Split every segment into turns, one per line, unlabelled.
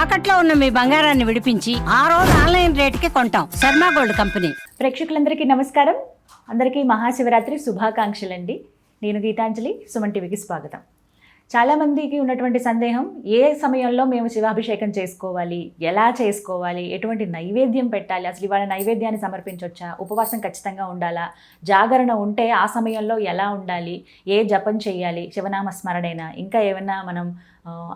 తాకట్లో ఉన్న మీ బంగారాన్ని విడిపించి ఆ రోజు ఆన్లైన్ రేటుకి కొంటాం. Sharma gold company.
ప్రేక్షకులందరికీ నమస్కారం. అందరికీ మహాశివరాత్రి శుభాకాంక్షలండి. నేను గీతాంజలి, సుమన్ టీవీకి స్వాగతం. చాలామందికి ఉన్నటువంటి సందేహం, ఏ సమయంలో మేము శివాభిషేకం చేసుకోవాలి, ఎలా చేసుకోవాలి, ఎటువంటి నైవేద్యం పెట్టాలి, అసలు ఇవాళ నైవేద్యాన్ని సమర్పించవచ్చా, ఉపవాసం ఖచ్చితంగా ఉండాలా, జాగరణ ఉంటే ఆ సమయంలో ఎలా ఉండాలి, ఏ జపం చేయాలి, శివనామ స్మరణైనా ఇంకా ఏమన్నా మనం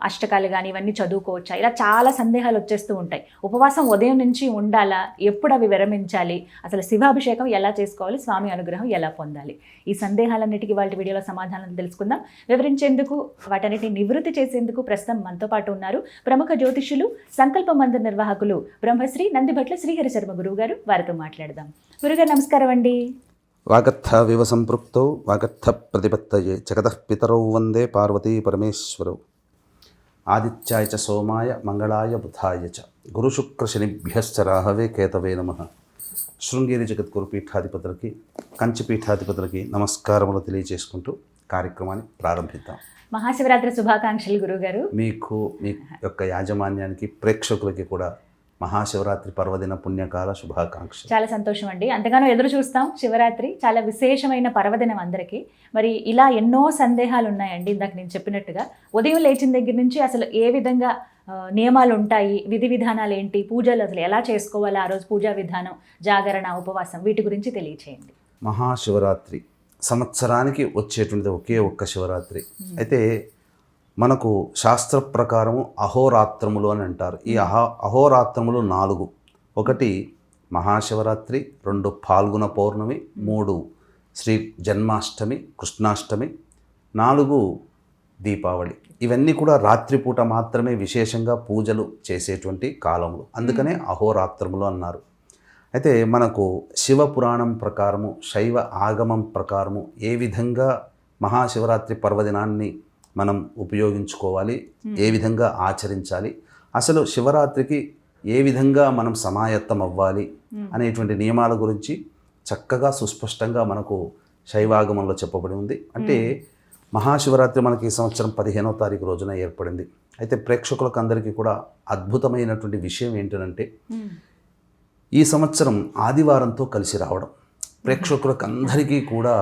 అష్టకాలు కానీ ఇవన్నీ చదువుకోవచ్చా, ఇలా చాలా సందేహాలు వచ్చేస్తూ ఉంటాయి. ఉపవాసం ఉదయం నుంచి ఉండాలా, ఎప్పుడు అవి విరమించాలి, అసలు శివాభిషేకం ఎలా చేసుకోవాలి, స్వామి అనుగ్రహం ఎలా పొందాలి, ఈ సందేహాలన్నిటికీ వాళ్ళ వీడియోలో సమాధానాలు తెలుసుకుందాం. వివరించేందుకు, వాటన్నిటిని నివృత్తి చేసేందుకు ప్రస్తుతం మనతో పాటు ఉన్నారు ప్రముఖ జ్యోతిష్యులు, సంకల్ప మందిర నిర్వాహకులు బ్రహ్మశ్రీ నందిభట్ల శ్రీహరి శర్మ గురువు గారు. వారితో మాట్లాడదాం. గురుగారు నమస్కారం అండి.
వాగర్థ వివ సంపృక్తౌ వాగర్థ ప్రతిపత్తయే జగతః పితరౌ వందే పార్వతీ పరమేశ్వరౌ. ఆదిత్యాయ చ సోమాయ మంగళాయ బుధాయ చ గురుశుక్రశనిభ్యశ్చ రాహవే కేతవే నమః. శృంగేరి జగద్గురు పీఠాధిపతులకి, కంచి పీఠాధిపతులకి నమస్కారములు తెలియజేసుకుంటూ కార్యక్రమాన్ని ప్రారంభిద్దాం.
మహాశివరాత్రి శుభాకాంక్షలు గురుగారు.
మీకు మీ యొక్క యాజమాన్యానికి, ప్రేక్షకులకి కూడా మహాశివరాత్రి పర్వదిన పుణ్యకాల శుభాకాంక్షలు.
చాలా సంతోషం అండి. అంతగానో ఎదురు చూస్తాం. శివరాత్రి చాలా విశేషమైన పర్వదినం అందరికీ. మరి ఇలా ఎన్నో సందేహాలు ఉన్నాయండి. ఇందాక నేను చెప్పినట్టుగా ఉదయం లేచిన దగ్గర నుంచి అసలు ఏ విధంగా నియమాలు ఉంటాయి, విధి విధానాలు ఏంటి, పూజలు అసలు ఎలా చేసుకోవాలి, ఆ రోజు పూజా విధానం, జాగరణ, ఉపవాసం, వీటి గురించి తెలియచేయండి.
మహాశివరాత్రి సంవత్సరానికి వచ్చేటువంటిది ఒకే ఒక్క శివరాత్రి. అయితే మనకు శాస్త్ర ప్రకారము అహోరాత్రములు అని అంటారు. ఈ అహోరాత్రములు 4. 1 మహాశివరాత్రి, 2 ఫాల్గుణ పౌర్ణమి, 3 శ్రీ జన్మాష్టమి, కృష్ణాష్టమి, 4 దీపావళి. ఇవన్నీ కూడా రాత్రిపూట మాత్రమే విశేషంగా పూజలు చేసేటువంటి కాలములు. అందుకనే అహోరాత్రములు అన్నారు. అయితే మనకు శివపురాణం ప్రకారము, శైవ ఆగమం ప్రకారము ఏ విధంగా మహాశివరాత్రి పర్వదినాన్ని మనం ఉపయోగించుకోవాలి, ఏ విధంగా ఆచరించాలి, అసలు శివరాత్రికి ఏ విధంగా మనం సమాయత్తం అవ్వాలి అనేటువంటి నియమాల గురించి చక్కగా సుస్పష్టంగా మనకు శైవాగమంలో చెప్పబడి ఉంది. అంటే మహాశివరాత్రి మనకి ఈ సంవత్సరం 15వ తారీఖు రోజున ఏర్పడింది. అయితే ప్రేక్షకులకు అందరికీ కూడా అద్భుతమైనటువంటి విషయం ఏంటంటే ఈ సంవత్సరం ఆదివారంతో కలిసి రావడం. ప్రేక్షకులకు అందరికీ కూడా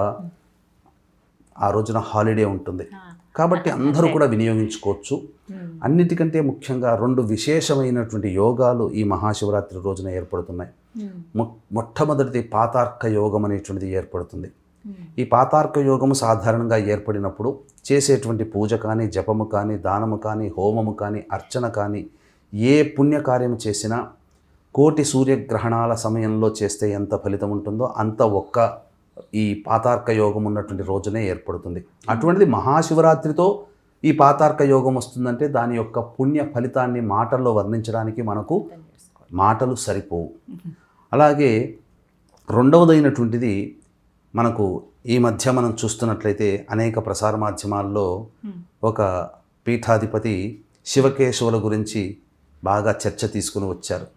ఆ రోజున హాలిడే ఉంటుంది కాబట్టి అందరూ కూడా వినియోగించుకోవచ్చు. అన్నిటికంటే ముఖ్యంగా 2 విశేషమైనటువంటి యోగాలు ఈ మహాశివరాత్రి రోజున ఏర్పడుతున్నాయి. మొట్టమొదటిది పాతార్క యోగం అనేటువంటిది ఏర్పడుతుంది. ఈ పాతార్క యోగము సాధారణంగా ఏర్పడినప్పుడు చేసేటువంటి పూజ కానీ, జపము కానీ, దానము కానీ, హోమము కానీ, అర్చన కానీ, ఏ పుణ్యకార్యం చేసినా కోటి సూర్యగ్రహణాల సమయంలో చేస్తే ఎంత ఫలితం ఉంటుందో అంత ఒక్క ఈ పాతార్క యోగం ఉన్నటువంటి రోజునే ఏర్పడుతుంది. అటువంటిది మహాశివరాత్రితో ఈ పాతార్క యోగం వస్తుందంటే దాని యొక్క పుణ్య ఫలితాన్ని మాటల్లో వర్ణించడానికి మనకు మాటలు సరిపోవు. అలాగే రెండవదైనటువంటిది మనకు ఈ మధ్య మనం చూస్తున్నట్లయితే అనేక ప్రసార మాధ్యమాల్లో ఒక పీఠాధిపతి శివకేశవుల గురించి బాగా చర్చ తీసుకుని వచ్చారు.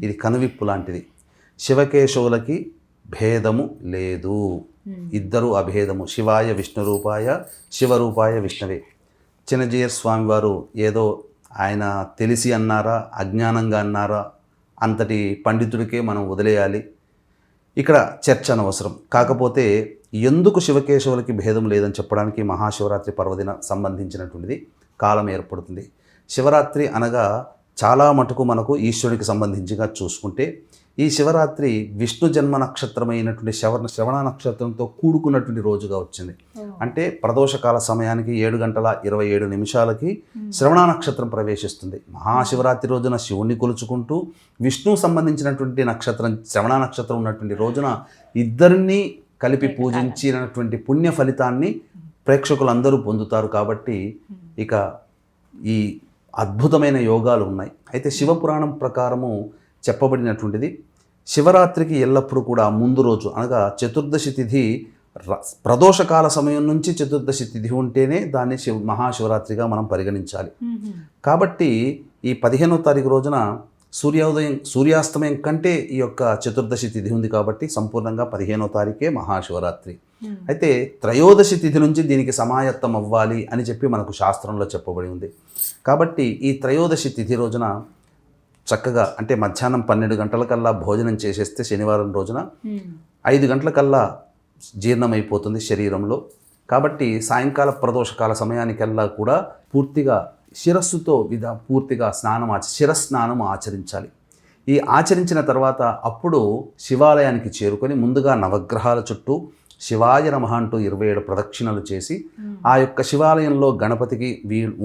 ఇది కనువిప్పు లాంటిది. శివకేశవులకి భేదము లేదు, ఇద్దరు అభేదము. శివాయ విష్ణురూపాయ, శివరూపాయ విష్ణవే. చిన్నజీయర్ స్వామి వారు ఏదో ఆయన తెలిసి అన్నారా, అజ్ఞానంగా అన్నారా, అంతటి పండితుడికే మనం వదిలేయాలి. ఇక్కడ చర్చ అనవసరం. కాకపోతే ఎందుకు శివకేశవులకి భేదం లేదని చెప్పడానికి మహాశివరాత్రి పర్వదిన సంబంధించినటువంటిది కాలం ఏర్పడుతుంది. శివరాత్రి అనగా చాలా మటుకు మనకు ఈశ్వరుడికి సంబంధించిగా చూసుకుంటే ఈ శివరాత్రి విష్ణు జన్మ నక్షత్రమైనటువంటి శ్రవణ నక్షత్రంతో కూడుకున్నటువంటి రోజుగా వచ్చింది. అంటే ప్రదోషకాల సమయానికి 7:27 శ్రవణ నక్షత్రం ప్రవేశిస్తుంది. మహాశివరాత్రి రోజున శివుణ్ణి కొలుచుకుంటూ విష్ణువు సంబంధించినటువంటి నక్షత్రం శ్రవణ నక్షత్రం ఉన్నటువంటి రోజున ఇద్దరినీ కలిపి పూజించినటువంటి పుణ్య ఫలితాన్ని ప్రేక్షకులందరూ పొందుతారు. కాబట్టి ఇక ఈ అద్భుతమైన యోగాలు ఉన్నాయి. అయితే శివపురాణం ప్రకారము చెప్పబడినటువంటిది శివరాత్రికి ఎల్లప్పుడూ కూడా ముందు రోజు అనగా చతుర్దశి తిథి, ప్రదోషకాల సమయం నుంచి చతుర్దశి తిథి ఉంటేనే దాన్ని మహాశివరాత్రిగా మనం పరిగణించాలి. కాబట్టి ఈ 15వ తారీఖు రోజున సూర్యాస్తమయం కంటే ఈ యొక్క చతుర్దశి తిథి ఉంది కాబట్టి సంపూర్ణంగా 15వ తారీఖే మహాశివరాత్రి. అయితే త్రయోదశి తిథి నుంచి దీనికి సమాయత్తం అవ్వాలి అని చెప్పి మనకు శాస్త్రంలో చెప్పబడి ఉంది. కాబట్టి ఈ త్రయోదశి తిథి రోజున చక్కగా అంటే మధ్యాహ్నం 12 గంటలకల్లా భోజనం చేసేస్తే శనివారం రోజున 5 గంటలకల్లా జీర్ణమైపోతుంది శరీరంలో. కాబట్టి సాయంకాల ప్రదోషకాల సమయానికల్లా కూడా పూర్తిగా శిరస్సుతో పూర్తిగా శిరస్నానం ఆచరించాలి. ఈ ఆచరించిన తర్వాత అప్పుడు శివాలయానికి చేరుకొని ముందుగా నవగ్రహాల చుట్టూ శివాయ నమః అంటూ 27 ప్రదక్షిణలు చేసి ఆ యొక్క శివాలయంలో గణపతికి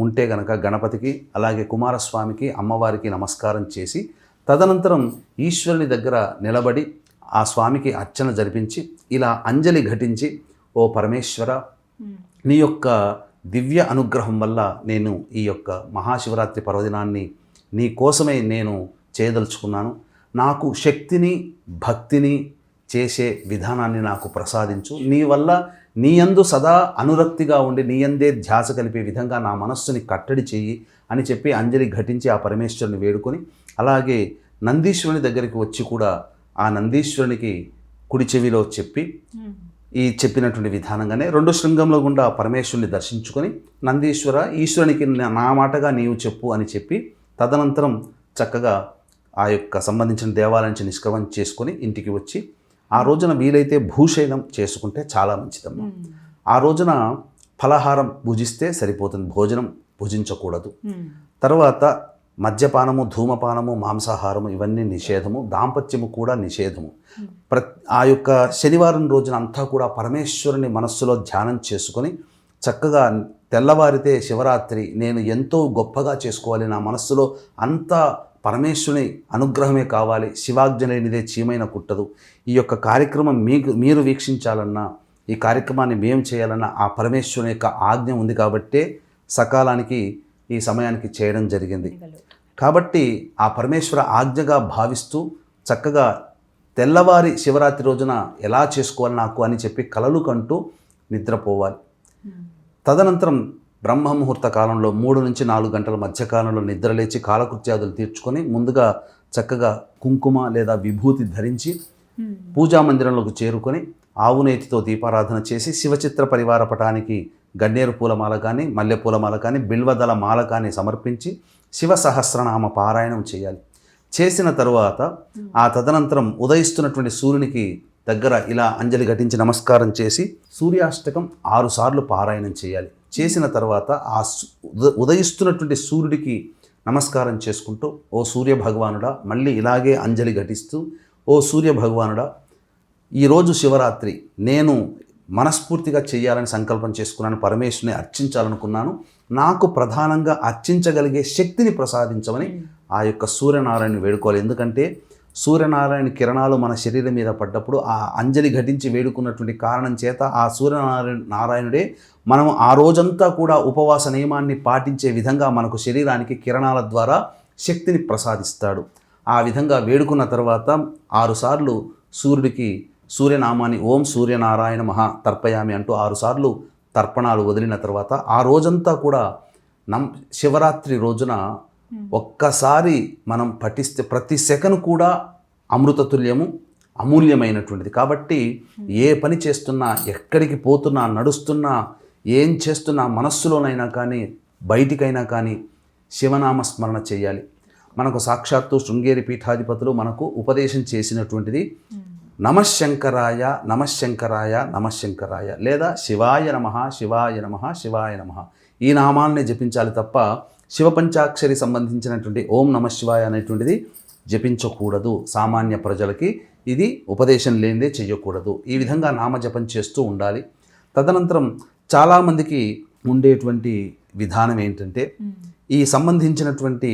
ఉంటే గనక గణపతికి, అలాగే కుమారస్వామికి, అమ్మవారికి నమస్కారం చేసి తదనంతరం ఈశ్వరుని దగ్గర నిలబడి ఆ స్వామికి అర్చన జరిపించి ఇలా అంజలి ఘటించి, ఓ పరమేశ్వర, నీ యొక్క దివ్య అనుగ్రహం వల్ల నేను ఈ యొక్క మహాశివరాత్రి పర్వదినాన్ని నీ కోసమే నేను చేయదలుచుకున్నాను. నాకు శక్తిని, భక్తిని చేసే విధానాన్ని నాకు ప్రసాదించు. నీ వల్ల నీయందు సదా అనురక్తిగా ఉండి నీయందే ధ్యాస కలిపే విధంగా నా మనస్సుని కట్టడి చెయ్యి అని చెప్పి అంజలి ఘటించి ఆ పరమేశ్వరుని వేడుకొని, అలాగే నందీశ్వరుని దగ్గరికి వచ్చి కూడా ఆ నందీశ్వరునికి కుడి చెవిలో చెప్పి ఈ చెప్పినటువంటి విధానంగానే 2 శృంగంలో గుండా పరమేశ్వరుని దర్శించుకొని, నందీశ్వర, ఈశ్వరునికి నా మాటగా నీవు చెప్పు అని చెప్పి తదనంతరం చక్కగా ఆ యొక్క సంబంధించిన దేవాలయం నుంచి నిష్క్రమణ చేసుకొని ఇంటికి వచ్చి ఆ రోజున వీలైతే భూషయనం చేసుకుంటే చాలా మంచిదమ్మా. ఆ రోజున ఫలహారం భుజిస్తే సరిపోతుంది, భోజనం భుజించకూడదు. తర్వాత మద్యపానము, ధూమపానము, మాంసాహారము ఇవన్నీ నిషేధము, దాంపత్యము కూడా నిషేధము. ఆ యొక్క శనివారం రోజున అంతా కూడా పరమేశ్వరుని మనస్సులో ధ్యానం చేసుకొని చక్కగా తెల్లవారితే శివరాత్రి నేను ఎంతో గొప్పగా చేసుకోవాలి, నా మనస్సులో అంతా పరమేశ్వరుని అనుగ్రహమే కావాలి, శివాజ్ఞ లేనిదే చీమైన కుట్టదు, ఈ యొక్క కార్యక్రమం మీరు వీక్షించాలన్నా, ఈ కార్యక్రమాన్ని మేము చేయాలన్నా ఆ పరమేశ్వరుని యొక్క ఆజ్ఞ ఉంది కాబట్టే సకాలానికి ఈ సమయానికి చేయడం జరిగింది. కాబట్టి ఆ పరమేశ్వర ఆజ్ఞగా భావిస్తూ చక్కగా తెల్లవారి శివరాత్రి రోజున ఎలా చేసుకోవాలి నాకు అని చెప్పి కలలు కంటూ నిద్రపోవాలి. తదనంతరం బ్రహ్మముహూర్త కాలంలో 3 నుంచి 4 గంటల మధ్యకాలంలో నిద్రలేచి కాలకృత్యాదులు తీర్చుకొని ముందుగా చక్కగా కుంకుమ లేదా విభూతి ధరించి పూజా మందిరంలోకి చేరుకొని ఆవునేతితో దీపారాధన చేసి శివచిత్ర పరివార పటానికి గన్నేరు పూలమాల కానీ, మల్లెపూలమాల కానీ, బిల్వదళ మాల కానీ సమర్పించి శివ సహస్రనామ పారాయణం చేయాలి. చేసిన తరువాత ఆ తదనంతరం ఉదయిస్తున్నటువంటి సూర్యునికి దగ్గర ఇలా అంజలి ఘటించి నమస్కారం చేసి సూర్యాష్టకం 6 సార్లు పారాయణం చేయాలి. చేసిన తర్వాత ఆ ఉదయిస్తున్నటువంటి సూర్యుడికి నమస్కారం చేసుకుంటూ, ఓ సూర్య భగవానుడా, మళ్ళీ ఇలాగే అంజలి ఘటిస్తూ, ఓ సూర్య భగవానుడా, ఈరోజు శివరాత్రి నేను మనస్ఫూర్తిగా చేయాలని సంకల్పం చేసుకున్నాను, పరమేశ్వరుని అర్చించాలనుకున్నాను, నాకు ప్రధానంగా అర్చించగలిగే శక్తిని ప్రసాదించమని ఆ యొక్క సూర్యనారాయణ వేడుకోవాలి. ఎందుకంటే సూర్యనారాయణ కిరణాలు మన శరీరం మీద పడ్డప్పుడు ఆ అంజలి ఘటించి వేడుకున్నటువంటి కారణం చేత ఆ సూర్యనారాయణుడే మనం ఆ రోజంతా కూడా ఉపవాస నియమాన్ని పాటించే విధంగా మనకు శరీరానికి కిరణాల ద్వారా శక్తిని ప్రసాదిస్తాడు. ఆ విధంగా వేడుకున్న తర్వాత 6 సార్లు సూర్యుడికి సూర్యనామాన్ని ఓం సూర్యనారాయణ మహా తర్పయామి అంటూ 6 సార్లు తర్పణాలు వదిలిన తర్వాత ఆ రోజంతా కూడా శివరాత్రి రోజున ఒక్కసారి మనం పఠిస్తే ప్రతి సెకను కూడా అమృతతుల్యము, అమూల్యమైనటువంటిది. కాబట్టి ఏ పని చేస్తున్నా, ఎక్కడికి పోతున్నా, నడుస్తున్నా, ఏం చేస్తున్నా మనస్సులోనైనా కానీ బయటికైనా కానీ శివనామస్మరణ చేయాలి. మనకు సాక్షాత్తు శృంగేరి పీఠాధిపతులు మనకు ఉపదేశం చేసినటువంటిది నమఃశంకరాయ నమఃశంకరాయ నమఃశంకరాయ, లేదా శివాయ నమః శివాయ నమః శివాయ నమః, ఈ నామాల్ని జపించాలి తప్ప శివపంచాక్షరి సంబంధించినటువంటి ఓం నమః శివాయ అనేటువంటిది జపించకూడదు. సామాన్య ప్రజలకి ఇది ఉపదేశం లేనిదే చేయకూడదు. ఈ విధంగా నామజపం చేస్తూ ఉండాలి. తదనంతరం చాలామందికి ఉండేటువంటి విధానం ఏంటంటే ఈ సంబంధించినటువంటి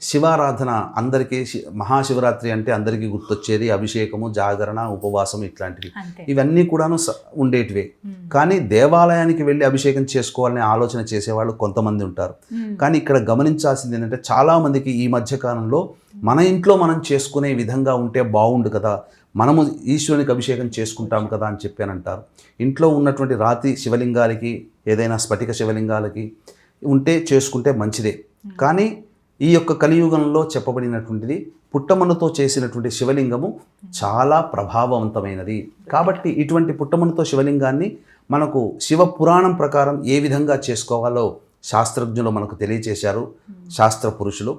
శివారాధన అందరికీ మహాశివరాత్రి అంటే అందరికీ గుర్తొచ్చేది అభిషేకము, జాగరణ, ఉపవాసం ఇట్లాంటివి. ఇవన్నీ కూడాను ఉండేటివే. కానీ దేవాలయానికి వెళ్ళి అభిషేకం చేసుకోవాలనే ఆలోచన చేసేవాళ్ళు కొంతమంది ఉంటారు. కానీ ఇక్కడ గమనించాల్సింది ఏంటంటే చాలామందికి ఈ మధ్యకాలంలో మన ఇంట్లో మనం చేసుకునే విధంగా ఉంటే బాగుండు కదా, మనము ఈశ్వరునికి అభిషేకం చేసుకుంటాం కదా అని చెప్పానంటారు. ఇంట్లో ఉన్నటువంటి రాతి శివలింగాలకి, ఏదైనా స్ఫటిక శివలింగాలకి ఉంటే చేసుకుంటే మంచిదే. కానీ ఈ యొక్క కలియుగంలో చెప్పబడినటువంటిది పుట్టమన్నుతో చేసినటువంటి శివలింగము చాలా ప్రభావవంతమైనది. కాబట్టి ఇటువంటి పుట్టమన్నుతో శివలింగాన్ని మనకు శివ పురాణం ప్రకారం ఏ విధంగా చేసుకోవాలో శాస్త్రజ్ఞులు మనకు తెలియచేశారు, శాస్త్ర పురుషులు.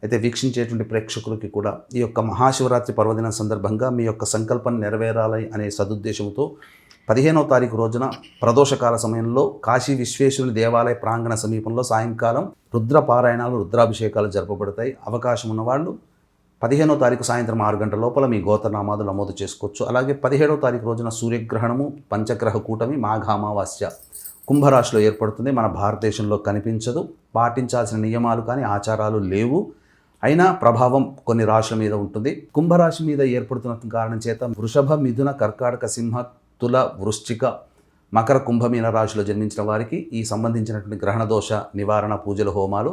అయితే వీక్షించేటువంటి ప్రేక్షకులకి కూడా ఈ యొక్క మహాశివరాత్రి పర్వదినం సందర్భంగా మీ యొక్క సంకల్పం నెరవేరాలి అనే సదుద్దేశంతో 15వ తారీఖు రోజున ప్రదోషకాల సమయంలో కాశీ విశ్వేశ్వరుని దేవాలయ ప్రాంగణ సమీపంలో సాయంకాలం రుద్ర పారాయణాలు, రుద్రాభిషేకాలు జరపబడతాయి. అవకాశం ఉన్నవాళ్ళు 15వ తారీఖు సాయంత్రం 6 గంటల లోపల మీ గోత్రనామాలు నమోదు చేసుకోవచ్చు. అలాగే 17వ తారీఖు రోజున సూర్యగ్రహణము, పంచగ్రహ కూటమి, మాఘ అమావాస్య కుంభరాశిలో ఏర్పడుతుంది. మన భారతదేశంలో కనిపించదు. పాటించాల్సిన నియమాలు కానీ ఆచారాలు లేవు. అయినా ప్రభావం కొన్ని రాశుల మీద ఉంటుంది. కుంభరాశి మీద ఏర్పడుతున్న కారణం చేత వృషభ, మిథున, కర్కాటక, సింహ, తుల, వృశ్చిక, మకర, కుంభమీన రాశిలో జన్మించిన వారికి ఈ సంబంధించినటువంటి గ్రహణ దోష నివారణ పూజల హోమాలు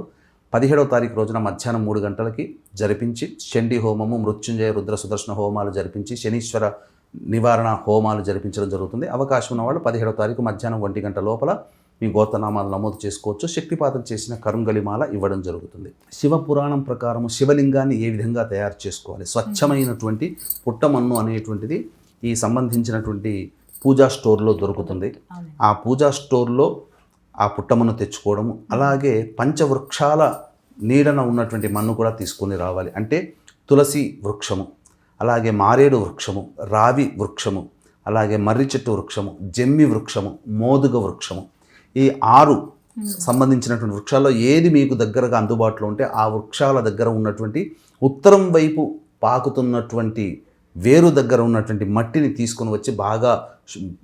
17వ తారీఖు రోజున మధ్యాహ్నం 3 గంటలకి జరిపించి, చండీ హోమము, మృత్యుంజయ, రుద్ర, సుదర్శన హోమాలు జరిపించి, శనీశ్వర నివారణ హోమాలు జరిపించడం జరుగుతుంది. అవకాశం ఉన్నవాళ్ళు 17వ తారీఖు మధ్యాహ్నం 1 గంట లోపల మీ గోత్రనామాలు నమోదు చేసుకోవచ్చు. శక్తిపాతం చేసిన కరుంగలిమాల ఇవ్వడం జరుగుతుంది. శివ పురాణం ప్రకారం శివలింగాన్ని ఏ విధంగా తయారు చేసుకోవాలి? స్వచ్ఛమైనటువంటి పుట్టమన్ను అనేటువంటిది ఈ సంబంధించినటువంటి పూజా స్టోర్లో దొరుకుతుంది. ఆ పూజా స్టోర్లో ఆ పుట్టమన్ను తెచ్చుకోవడము, అలాగే పంచవృక్షాల నీడన ఉన్నటువంటి మన్ను కూడా తీసుకొని రావాలి. అంటే తులసి వృక్షము, అలాగే మారేడు వృక్షము, రావి వృక్షము, అలాగే మర్రి చెట్టు వృక్షము, జమ్మి వృక్షము, మోదుగ వృక్షము, ఈ 6 సంబంధించినటువంటి వృక్షాల్లో ఏది మీకు దగ్గరగా అందుబాటులో ఉంటే ఆ వృక్షాల దగ్గర ఉన్నటువంటి ఉత్తరం వైపు పాకుతున్నటువంటి వేరు దగ్గర ఉన్నటువంటి మట్టిని తీసుకొని వచ్చి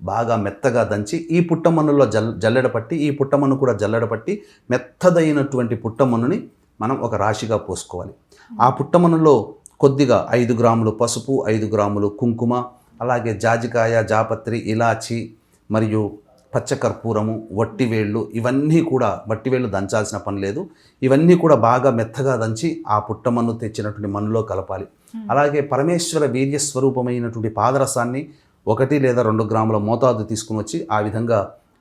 బాగా మెత్తగా దంచి ఈ పుట్టమన్నులో జల్లెడపట్టి, ఈ పుట్టమన్ను కూడా జల్లెడపట్టి మెత్తదైనటువంటి పుట్టమన్నుని మనం ఒక రాశిగా పోసుకోవాలి. ఆ పుట్టమన్నులో కొద్దిగా 5 గ్రాములు పసుపు, 5 గ్రాములు కుంకుమ, అలాగే జాజికాయ, జాపత్రి, ఇలాచి మరియు పచ్చకర్పూరము, వట్టివేళ్ళు, ఇవన్నీ కూడా వట్టివేళ్ళు దంచాల్సిన పని లేదు. ఇవన్నీ కూడా బాగా మెత్తగా దంచి ఆ పుట్టమన్ను తెచ్చినటువంటి మన్నులో కలపాలి. అలాగే పరమేశ్వర వీర్య స్వరూపమైనటువంటి పాదరసాన్ని 1 లేదా 2 గ్రాముల మోతాదు తీసుకుని వచ్చి ఆ విధంగా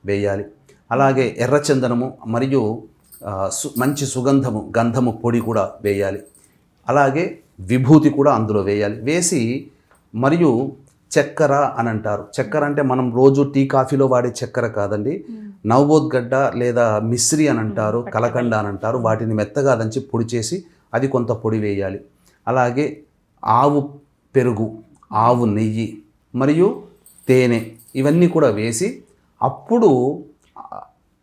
వేయాలి. అలాగే ఎర్రచందనము మరియు మంచి సుగంధము, గంధము పొడి కూడా వేయాలి. అలాగే విభూతి కూడా అందులో వేయాలి. వేసి మరియు చక్కెర అని అంటారు. చక్కెర అంటే మనం రోజు టీ కాఫీలో వాడే చక్కెర కాదండి. నవబోద్గడ్డ లేదా మిశ్రి అని అంటారు, కలకండ అని అంటారు. వాటిని మెత్తగా దంచి పొడి చేసి అది కొంత పొడి వేయాలి. అలాగే ఆవు పెరుగు, ఆవు నెయ్యి మరియు తేనె ఇవన్నీ కూడా వేసి అప్పుడు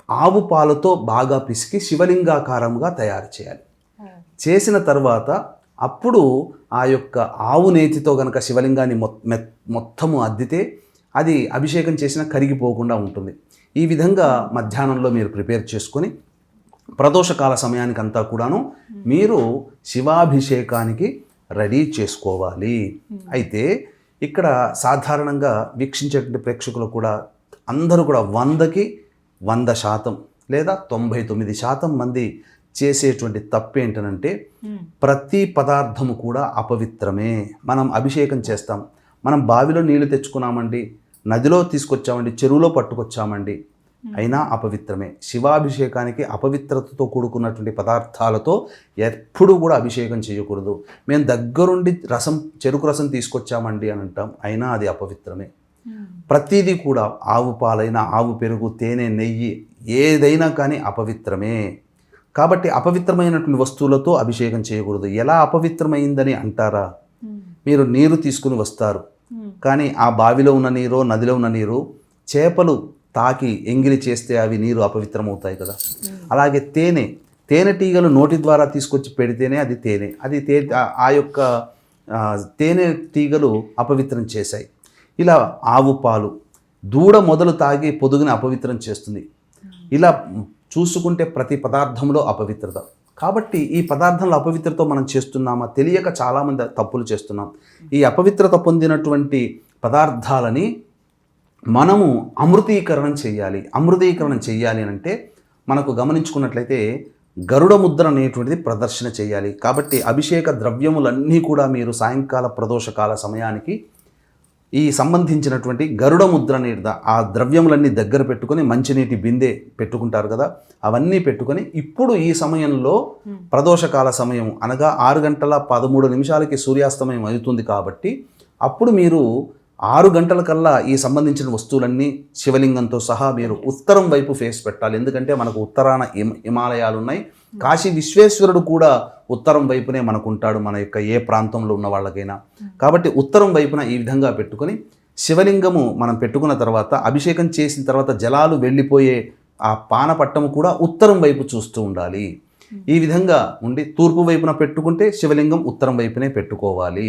ఆవు పాలతో బాగా పిసికి శివలింగాకారంగా తయారు చేయాలి. చేసిన తర్వాత అప్పుడు ఆ యొక్క ఆవు నేతితో కనుక శివలింగాన్ని మొత్తము అద్దితే అది అభిషేకం చేసినా కరిగిపోకుండా ఉంటుంది. ఈ విధంగా మధ్యాహ్నంలో మీరు ప్రిపేర్ చేసుకొని ప్రదోషకాల సమయానికి అంతా కూడాను మీరు శివాభిషేకానికి రెడీ చేసుకోవాలి. అయితే ఇక్కడ సాధారణంగా వీక్షించేటువంటి ప్రేక్షకులు కూడా అందరూ కూడా 100కి 100% లేదా 99% మంది చేసేటువంటి తప్పు ఏంటనంటే ప్రతి పదార్థము కూడా అపవిత్రమే. మనం అభిషేకం చేస్తాం, మనం బావిలో నీళ్లు తెచ్చుకున్నామండి, నదిలో తీసుకొచ్చామండి, చెరువులో పట్టుకొచ్చామండి, అయినా అపవిత్రమే. శివాభిషేకానికి అపవిత్రతతో కూడుకున్నటువంటి పదార్థాలతో ఎప్పుడూ కూడా అభిషేకం చేయకూడదు. మేము దగ్గరుండి చెరుకు రసం తీసుకొచ్చామండి అని అంటాం, అయినా అది అపవిత్రమే. ప్రతిదీ కూడా ఆవు పాలైనా, ఆవు పెరుగు, తేనె, నెయ్యి ఏదైనా కానీ అపవిత్రమే. కాబట్టి అపవిత్రమైనటువంటి వస్తువులతో అభిషేకం చేయకూడదు. ఎలా అపవిత్రమైందని అంటారా? మీరు నీరు తీసుకుని వస్తారు, కానీ ఆ బావిలో ఉన్న నీరు, నదిలో ఉన్న నీరు చేపలు తాకి ఎంగిలి చేస్తే అవి నీరు అపవిత్రమవుతాయి కదా. అలాగే తేనెటీగలు నోటి ద్వారా తీసుకొచ్చి పెడితేనే అది తేనె. ఆ యొక్క తేనె తీగలు అపవిత్రం చేశాయి. ఇలా ఆవు పాలు, దూడ మొదలు తాగి పొదుగుని అపవిత్రం చేస్తుంది. ఇలా చూసుకుంటే ప్రతి పదార్థంలో అపవిత్రత. కాబట్టి ఈ పదార్థంలో అపవిత్రత మనం చేస్తున్నామా? తెలియక చాలామంది తప్పులు చేస్తున్నాం. ఈ అపవిత్రత పొందినటువంటి పదార్థాలని మనము అమృతీకరణం చేయాలి. అమృతీకరణం చేయాలి అంటే మనకు గమనించుకున్నట్లయితే గరుడ ముద్ర అనేటువంటిది ప్రదర్శన చేయాలి. కాబట్టి అభిషేక ద్రవ్యములన్నీ కూడా మీరు సాయంకాల ప్రదోషకాల సమయానికి ఈ సంబంధించినటువంటి గరుడ ముద్ర అనేది ఆ ద్రవ్యములన్నీ దగ్గర పెట్టుకొని మంచినీటి బిందె పెట్టుకుంటారు కదా, అవన్నీ పెట్టుకొని ఇప్పుడు ఈ సమయంలో ప్రదోషకాల సమయం అనగా 6:13 సూర్యాస్తమయం అవుతుంది కాబట్టి అప్పుడు మీరు 6 గంటల కల్లా ఈ సంబంధించిన వస్తువులన్నీ శివలింగంతో సహా మీరు ఉత్తరం వైపు ఫేస్ పెట్టాలి. ఎందుకంటే మనకు ఉత్తరాన హిమాలయాలు ఉన్నాయి. కాశీ విశ్వేశ్వరుడు కూడా ఉత్తరం వైపునే మనకు ఉంటాడు, మన యొక్క ఏ ప్రాంతంలో ఉన్న వాళ్ళకైనా. కాబట్టి ఉత్తరం వైపున ఈ విధంగా పెట్టుకొని శివలింగము మనం పెట్టుకున్న తర్వాత అభిషేకం చేసిన తర్వాత జలాలు వెళ్ళిపోయే ఆ పానపట్టము కూడా ఉత్తరం వైపు చూస్తూ ఉండాలి. ఈ విధంగా ఉండి తూర్పు వైపున పెట్టుకుంటే శివలింగం ఉత్తరం వైపునే పెట్టుకోవాలి.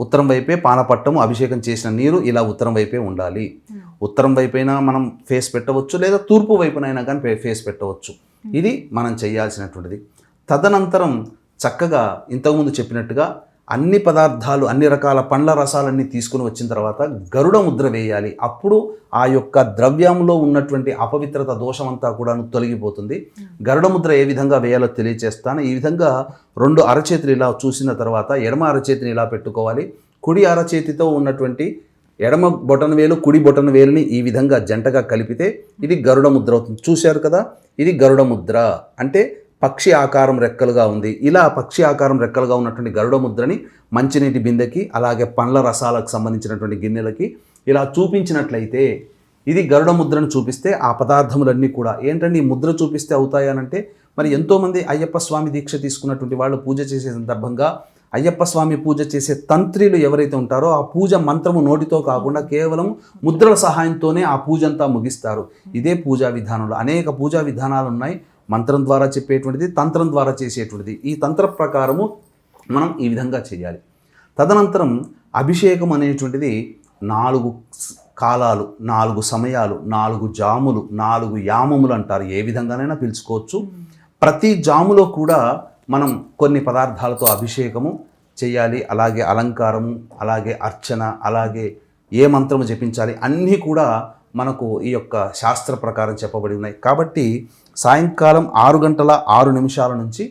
ఉత్తరం వైపే పానపట్టము అభిషేకం చేసిన నీరు ఇలా ఉత్తరం వైపే ఉండాలి. ఉత్తరం వైపైనా మనం ఫేస్ పెట్టవచ్చు, లేదా తూర్పు వైపునైనా కానీ ఫేస్ పెట్టవచ్చు. ఇది మనం చేయాల్సినటువంటిది. తదనంతరం చక్కగా ఇంతకుముందు చెప్పినట్టుగా అన్ని పదార్థాలు, అన్ని రకాల పండ్ల రసాలన్నీ తీసుకుని వచ్చిన తర్వాత గరుడ ముద్ర వేయాలి. అప్పుడు ఆ యొక్క ద్రవ్యంలో ఉన్నటువంటి అపవిత్రత దోషమంతా కూడా తొలగిపోతుంది. గరుడ ముద్ర ఏ విధంగా వేయాలో తెలియచేస్తాను. ఈ విధంగా 2 అరచేతులు ఇలా చూసిన తర్వాత ఎడమ అరచేతిని ఇలా పెట్టుకోవాలి. కుడి అరచేతితో ఉన్నటువంటి ఎడమ బొటన వేలు కుడి బొటన వేలుని ఈ విధంగా జంటగా కలిపితే ఇది గరుడ ముద్ర అవుతుంది. చూశారు కదా, ఇది గరుడ ముద్ర అంటే పక్షి ఆకారం రెక్కలుగా ఉంది. ఇలా పక్షి ఆకారం రెక్కలుగా ఉన్నటువంటి గరుడ ముద్రని మంచినీటి బిందెకి అలాగే పండ్ల రసాలకు సంబంధించినటువంటి గిన్నెలకి ఇలా చూపించినట్లయితే, ఇది గరుడ ముద్రను చూపిస్తే ఆ పదార్థములన్నీ కూడా ఏంటంటే ఈ ముద్ర చూపిస్తే అవుతాయనంటే, మరి ఎంతోమంది అయ్యప్ప స్వామి దీక్ష తీసుకున్నటువంటి వాళ్ళు పూజ చేసే సందర్భంగా అయ్యప్ప స్వామి పూజ చేసే తంత్రులు ఎవరైతే ఉంటారో ఆ పూజ మంత్రము నోటితో కాకుండా కేవలం ముద్రల సహాయంతోనే ఆ పూజ అంతా ముగిస్తారు. ఇదే పూజా విధానంలో అనేక పూజా విధానాలు ఉన్నాయి. మంత్రం ద్వారా చెప్పేటువంటిది, తంత్రం ద్వారా చేసేటువంటిది. ఈ తంత్ర ప్రకారము మనం ఈ విధంగా చేయాలి. తదనంతరం అభిషేకం అనేటువంటిది 4 కాలాలు, 4 సమయాలు, 4 జాములు, 4 యామములు అంటారు. ఏ విధంగానైనా పిలుచుకోవచ్చు. ప్రతి జాములో కూడా మనం కొన్ని పదార్థాలతో అభిషేకము చేయాలి. అలాగే అలంకారము, అలాగే అర్చన, అలాగే ఏ మంత్రము జపించాలి అన్నీ కూడా మనకు ఈ యొక్క శాస్త్ర ప్రకారం చెప్పబడి ఉన్నాయి. కాబట్టి సాయంకాలం 6:06 నుంచి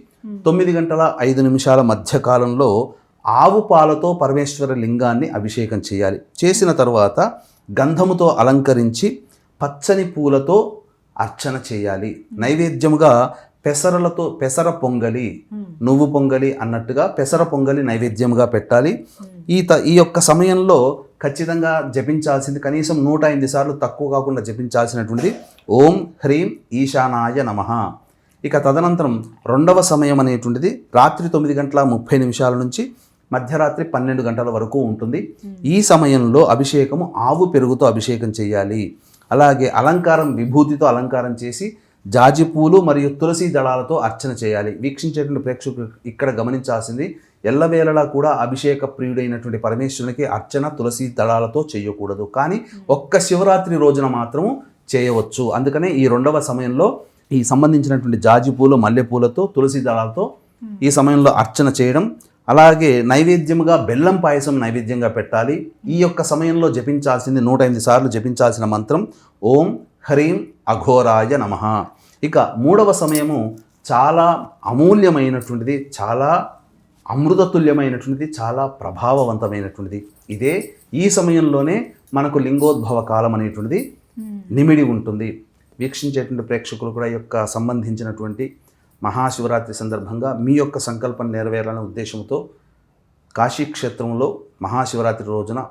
9:05 మధ్య కాలంలో ఆవు పాలతో పరమేశ్వర లింగాన్ని అభిషేకం చేయాలి. చేసిన తర్వాత గంధముతో అలంకరించి పచ్చని పూలతో అర్చన చేయాలి. నైవేద్యముగా పెసర పొంగలి, నువ్వు పొంగలి అన్నట్టుగా పెసర పొంగలి నైవేద్యముగా పెట్టాలి. ఈ యొక్క సమయంలో ఖచ్చితంగా జపించాల్సింది కనీసం 108 సార్లు తక్కువ కాకుండా జపించాల్సినటువంటిది ఓం హ్రీం ఈశానాయ నమః. ఇక తదనంతరం 2వ సమయం అనేటువంటిది రాత్రి 9:30 నుంచి మధ్యరాత్రి 12 గంటల వరకు ఉంటుంది. ఈ సమయంలో అభిషేకము ఆవు పెరుగుతో అభిషేకం చేయాలి. అలాగే అలంకారం విభూతితో అలంకారం చేసి జాజి పూలు మరియు తులసి దళాలతో అర్చన చేయాలి. వీక్షించేటువంటి ప్రేక్షకులు ఇక్కడ గమనించాల్సింది, ఎల్లవేళలా కూడా అభిషేక ప్రియుడైనటువంటి పరమేశ్వరునికి అర్చన తులసి దళాలతో చేయకూడదు, కానీ ఒక్క శివరాత్రి రోజున మాత్రము చేయవచ్చు. అందుకనే ఈ 2వ సమయంలో ఈ సంబంధించినటువంటి జాజి పూలు, మల్లెపూలతో, తులసి దళాలతో ఈ సమయంలో అర్చన చేయడం. అలాగే నైవేద్యముగా బెల్లం పాయసం నైవేద్యంగా పెట్టాలి. ఈ యొక్క సమయంలో జపించాల్సింది 108 సార్లు జపించాల్సిన మంత్రం ఓం హ్రీం అఘోరాయ నమః. ఇక 3వ సమయము చాలా అమూల్యమైనటువంటిది, చాలా అమృతతుల్యమైనటువంటిది, చాలా ప్రభావవంతమైనటువంటిది. ఈ సమయంలోనే మనకు లింగోద్భవ కాలం అనేటువంటిది నిమిడి ఉంటుంది. వీక్షించేటువంటి ప్రేక్షకులు కూడా యొక్క సంబంధించినటువంటి మహాశివరాత్రి సందర్భంగా మీ యొక్క సంకల్పం నెరవేరాలనే ఉద్దేశంతో కాశీక్షేత్రంలో మహాశివరాత్రి రోజున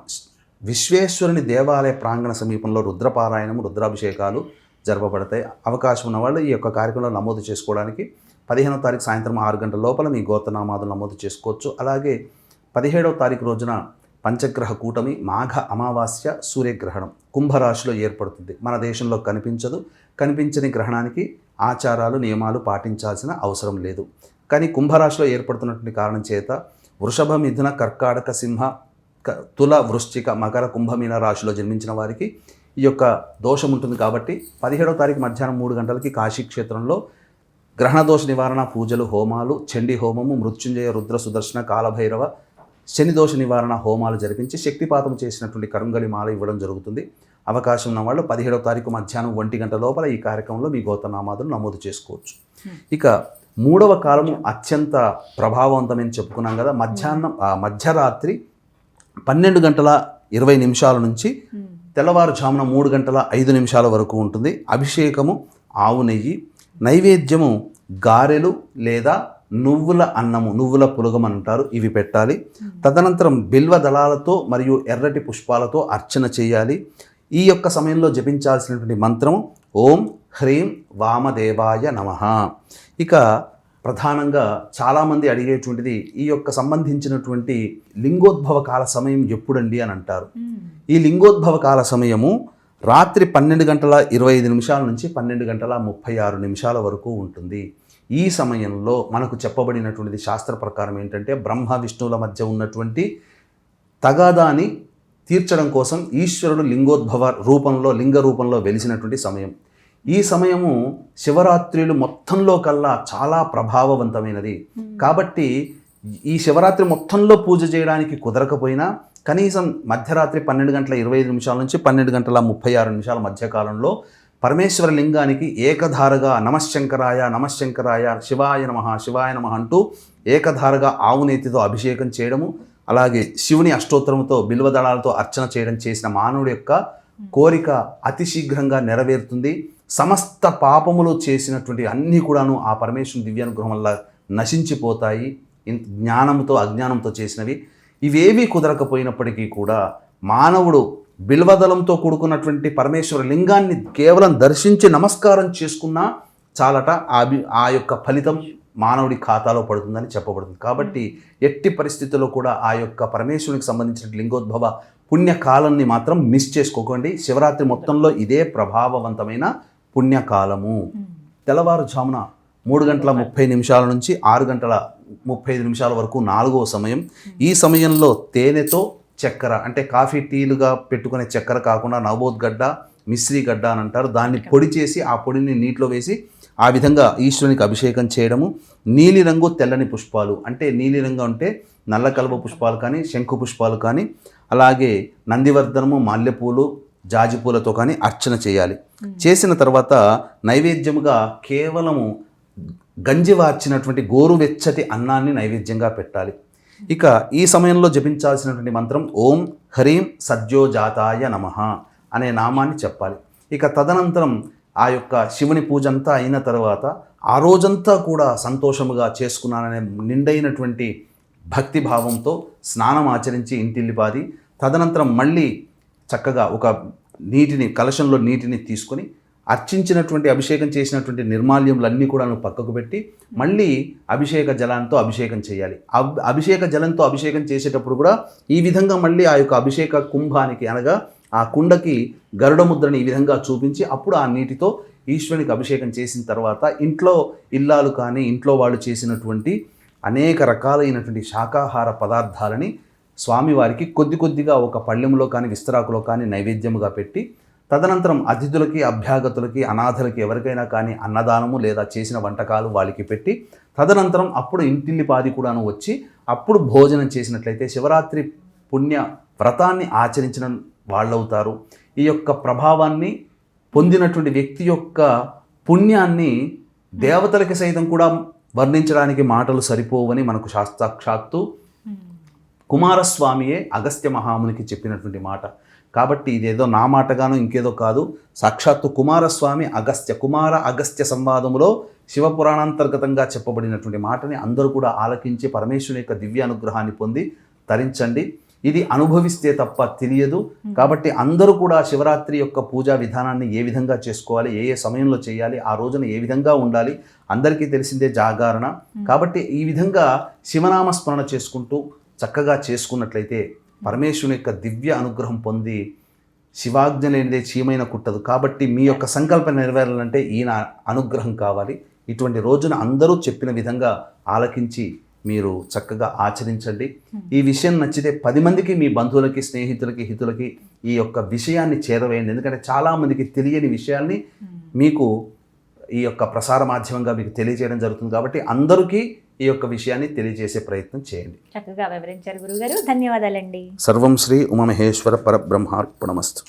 విశ్వేశ్వరుని దేవాలయ ప్రాంగణ సమీపంలో రుద్రపారాయణము, రుద్రాభిషేకాలు జరపబడతాయి. అవకాశం ఉన్నవాళ్ళు ఈ యొక్క కార్యక్రమంలో నమోదు చేసుకోవడానికి 15వ తారీఖు సాయంత్రం 6 గంటల లోపల మీ గోత్రనామాదులు నమోదు చేసుకోవచ్చు. అలాగే 17వ తారీఖు రోజున పంచగ్రహ కూటమి, మాఘ అమావాస్య, సూర్యగ్రహణం కుంభరాశిలో ఏర్పడుతుంది. మన దేశంలో కనిపించదు. కనిపించని గ్రహణానికి ఆచారాలు, నియమాలు పాటించాల్సిన అవసరం లేదు. కానీ కుంభరాశిలో ఏర్పడుతున్నటువంటి కారణం చేత వృషభ, మిథున, కర్కాటక, సింహ, తుల, వృశ్చిక, మకర, కుంభమీన రాశిలో జన్మించిన వారికి ఈ యొక్క దోషం ఉంటుంది. కాబట్టి 17వ తారీఖు మధ్యాహ్నం 3 గంటలకి కాశీక్షేత్రంలో గ్రహణ దోష నివారణ పూజలు, హోమాలు, చండీ హోమము, మృత్యుంజయ, రుద్ర, సుదర్శన, కాలభైరవ, శని దోష నివారణ హోమాలు జరిపించి శక్తిపాతం చేసినటువంటి కరుంగలి మాల ఇవ్వడం జరుగుతుంది. అవకాశం ఉన్న వాళ్ళు 17వ తారీఖు మధ్యాహ్నం 1 గంట లోపల ఈ కార్యక్రమంలో మీ గోత్రనామాదులు నమోదు చేసుకోవచ్చు. ఇక 3వ కాలము అత్యంత ప్రభావవంతమని చెప్పుకున్నాం కదా. మధ్యరాత్రి 12:20 20 నిమిషాల నుంచి తెల్లవారుజామున 3:05 వరకు ఉంటుంది. అభిషేకము ఆవు నెయ్యి, నైవేద్యము గారెలు లేదా నువ్వుల అన్నము, నువ్వుల పులగం అంటారు, ఇవి పెట్టాలి. తదనంతరం బిల్వ దళాలతో మరియు ఎర్రటి పుష్పాలతో అర్చన చేయాలి. ఈ యొక్క సమయంలో జపించాల్సినటువంటి మంత్రం ఓం హ్రీం వామదేవాయ నమః. ఇక ప్రధానంగా చాలామంది అడిగేటువంటిది ఈ యొక్క సంబంధించినటువంటి లింగోద్భవ కాల సమయం ఎప్పుడండి అని అంటారు. ఈ లింగోద్భవ కాల సమయము రాత్రి 12:25 నుంచి 12:36 వరకు ఉంటుంది. ఈ సమయంలో మనకు చెప్పబడినటువంటిది శాస్త్ర ప్రకారం ఏంటంటే బ్రహ్మ విష్ణువుల మధ్య ఉన్నటువంటి తగాదాని తీర్చడం కోసం ఈశ్వరుడు లింగ రూపంలో వెలిసినటువంటి సమయం. ఈ సమయము శివరాత్రులు మొత్తంలో కల్లా చాలా ప్రభావవంతమైనది. కాబట్టి ఈ శివరాత్రి మొత్తంలో పూజ చేయడానికి కుదరకపోయినా కనీసం మధ్యరాత్రి 12:25 నుంచి 12:36 మధ్యకాలంలో పరమేశ్వర లింగానికి ఏకధారగా నమశ్శంకరాయ నమశ్శంకరాయ శివాయ నమః శివాయ నమః అంటూ ఏకధారగా ఆవు నేతితో అభిషేకం చేయడము, అలాగే శివుని అష్టోత్తరముతో బిల్వదళాలతో అర్చన చేయడం చేసిన మానవుడి యొక్క కోరిక అతి శీఘ్రంగా నెరవేరుతుంది. సమస్త పాపములు చేసినటువంటి అన్నీ కూడాను ఆ పరమేశ్వరుని దివ్యానుగ్రహం వల్ల నశించిపోతాయి. జ్ఞానంతో అజ్ఞానంతో చేసినవి ఇవేవీ కుదరకపోయినప్పటికీ కూడా మానవుడు బిల్వదళంతో కూడుకున్నటువంటి పరమేశ్వర లింగాన్ని కేవలం దర్శించి నమస్కారం చేసుకున్నా చాలట ఆ యొక్క ఫలితం మానవుడి ఖాతాలో పడుతుందని చెప్పబడుతుంది. కాబట్టి ఎట్టి పరిస్థితుల్లో కూడా ఆ యొక్క పరమేశ్వరునికి సంబంధించిన లింగోద్భవ పుణ్యకాలాన్ని మాత్రం మిస్ చేసుకోకండి. శివరాత్రి మొత్తంలో ఇదే ప్రభావవంతమైన పుణ్యకాలము. తెల్లవారుజామున 3:30 నుంచి 6:35 వరకు 4వ సమయం. ఈ సమయంలో తేనెతో చక్కెర అంటే కాఫీ టీలుగా పెట్టుకునే చక్కెర కాకుండా నవబోద్గడ్డ మిశ్రీ గడ్డ అని అంటారు, దాన్ని పొడి చేసి ఆ పొడిని నీటిలో వేసి ఆ విధంగా ఈశ్వరునికి అభిషేకం చేయడము. నీలిరంగు తెల్లని పుష్పాలు అంటే నీలిరంగు అంటే నల్ల కలువ పుష్పాలు కానీ శంకు పుష్పాలు కానీ అలాగే నందివర్ధనము మల్లెపూలు జాజిపూలతో కానీ అర్చన చేయాలి. చేసిన తర్వాత నైవేద్యముగా కేవలము గంజి వార్చినటువంటి గోరువెచ్చటి అన్నాన్ని నైవేద్యంగా పెట్టాలి. ఇక ఈ సమయంలో జపించాల్సినటువంటి మంత్రం ఓం హ్రీం సద్యోజాతాయ నమః అనే నామాన్ని చెప్పాలి. ఇక తదనంతరం ఆ యొక్క శివుని పూజ అంతా అయిన తర్వాత ఆ రోజంతా కూడా సంతోషముగా చేసుకున్నాననే నిండైనటువంటి భక్తిభావంతో స్నానం ఆచరించి ఇంటిల్లిపాది తదనంతరం మళ్ళీ చక్కగా ఒక కలశంలో నీటిని తీసుకొని అర్చించినటువంటి అభిషేకం చేసినటువంటి నిర్మాల్యములన్నీ కూడా పక్కకు పెట్టి మళ్ళీ అభిషేక జలంతో అభిషేకం చేయాలి. అభిషేక జలంతో అభిషేకం చేసేటప్పుడు కూడా ఈ విధంగా మళ్ళీ ఆ యొక్క అభిషేక కుంభానికి అనగా ఆ కుండకి గరుడ ముద్రని ఈ విధంగా చూపించి అప్పుడు ఆ నీటితో ఈశ్వరునికి అభిషేకం చేసిన తర్వాత ఇంట్లో ఇల్లాలు కానీ ఇంట్లో వాళ్ళు చేసినటువంటి అనేక రకాలైనటువంటి శాకాహార పదార్థాలని స్వామివారికి కొద్దిగా ఒక పళ్ళెంలో కానీ విస్తరాకులో కానీ నైవేద్యముగా పెట్టి తదనంతరం అతిథులకి అభ్యాగతులకి అనాథలకి ఎవరికైనా కానీ అన్నదానము లేదా చేసిన వంటకాలు వాళ్ళకి పెట్టి తదనంతరం అప్పుడు ఇంటిల్లిపాది కూడాను వచ్చి అప్పుడు భోజనం చేసినట్లయితే శివరాత్రి పుణ్య వ్రతాన్ని ఆచరించిన వాళ్ళవుతారు. ఈ యొక్క ప్రభావాన్ని పొందినటువంటి వ్యక్తి యొక్క పుణ్యాన్ని దేవతలకి సైతం కూడా వర్ణించడానికి మాటలు సరిపోవని మనకు సాక్షాత్తు కుమారస్వామియే అగస్త్య మహామునికి చెప్పినటువంటి మాట. కాబట్టి ఇదేదో నా మాటగానో ఇంకేదో కాదు, సాక్షాత్తు కుమారస్వామి అగస్త్య సంవాదములో శివపురాణాంతర్గతంగా చెప్పబడినటువంటి మాటని అందరూ కూడా ఆలకించి పరమేశ్వరుని యొక్క దివ్య అనుగ్రహాన్ని పొంది తరించండి. ఇది అనుభవిస్తే తప్ప తెలియదు. కాబట్టి అందరూ కూడా శివరాత్రి యొక్క పూజా విధానాన్ని ఏ విధంగా చేసుకోవాలి, ఏ సమయంలో చేయాలి, ఆ రోజున ఏ విధంగా ఉండాలి అందరికీ తెలిసిందే జాగరణ. కాబట్టి ఈ విధంగా శివనామ స్మరణ చేసుకుంటూ చక్కగా చేసుకున్నట్లయితే పరమేశ్వరుని యొక్క దివ్య అనుగ్రహం పొంది శివాజ్ఞ లేనిదే చీమైన కుట్టదు. కాబట్టి మీ యొక్క సంకల్పం నెరవేరాలంటే ఈయన అనుగ్రహం కావాలి. ఇటువంటి రోజున అందరూ చెప్పిన విధంగా ఆలకించి మీరు చక్కగా ఆచరించండి. ఈ విషయం నచ్చితే 10 మందికి మీ బంధువులకి స్నేహితులకి హితులకి ఈ యొక్క విషయాన్ని చేరవేయండి. ఎందుకంటే చాలామందికి తెలియని విషయాల్ని మీకు ఈ యొక్క ప్రసార మాధ్యమంగా మీకు తెలియజేయడం జరుగుతుంది. కాబట్టి అందరికీ ఈ యొక్క విషయాన్ని తెలియజేసే ప్రయత్నం చేయండి.
చక్కగా వివరించారు గురుగారు, ధన్యవాదాలండి.
సర్వం శ్రీ ఉమామహేశ్వర పరబ్రహ్మార్పణమస్తు.